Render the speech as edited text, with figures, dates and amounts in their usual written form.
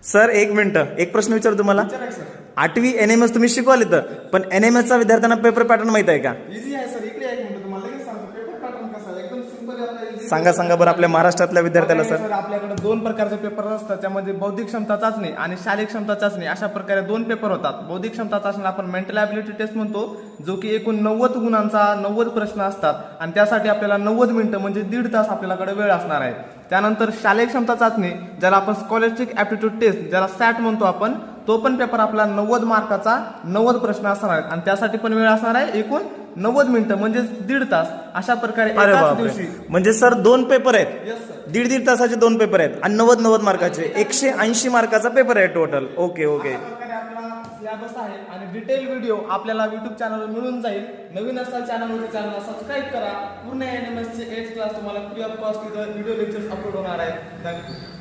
Sir एक minute, एक प्रश्न विचारतो तुम्हाला. विचारा सर. 8वी NMS तुम्ही शिकवाल इथं, पण NMS चा विद्यार्थ्यांना पेपर पॅटर्न माहित आहे का? इझी आहे सर. इकडे एक मिनिट तुम्हाला लगेच सांगतो. पेपर पॅटर्न कसा आहे एकदम सिंपल आहे. सांगा बरं आपल्या महाराष्ट्रातल्या विद्यार्थ्याला सर. सर आपल्याकडे 2 प्रकारचे पेपर असतात. त्यामध्ये बौद्धिक क्षमता चाचणी आणि शारीरिक क्षमता चाचणी अशा प्रकारे 2 पेपर होतात. बौद्धिक क्षमता चाचणी आपण मेंटल ॲबिलिटी टेस्ट म्हणतो, जो की एकूण 90 गुणांचा 90 प्रश्न असतात आणि त्यासाठी आपल्याला 90 मिनिटं म्हणजे 1.5 तास आपल्याकडे वेळ असणार आहे. त्यानंतर शालेय क्षमता चाचणी, ज्याला आपण स्कॉलरशिप ॲप्टिट्यूड टेस्ट, ज्याला सॅट म्हणतो आपण, तो पण पेपर आपला 90 मार्काचा 90 प्रश्न असणार आहेत आणि त्यासाठी पण वेळ असणार आहे एकूण 90 मिनिटं म्हणजे 1.5 तास. अशा प्रकारे अरे एकाच बापरे, दिवशी. म्हणजे सर 2 पेपर आहेत, येस सर. 1.5 तासाचे 2 पेपर आहेत आणि 90 मार्काचे 180 मार्काचा पेपर आहे टोटल. ओके. अशा प्रकारे आपला सिलेबस आहे आणि डिटेल व्हिडिओ आपल्याला युट्यूब चॅनलवर मिळून जाईल. नवीन असाल चॅनलला सबस्क्राईब करा. पूर्ण NMS चे 8 क्लास तुम्हाला फ्री ऑफ कॉस्ट इथं व्हिडिओ लेक्चर्स अपलोड होणार आहेत. थँक्यू.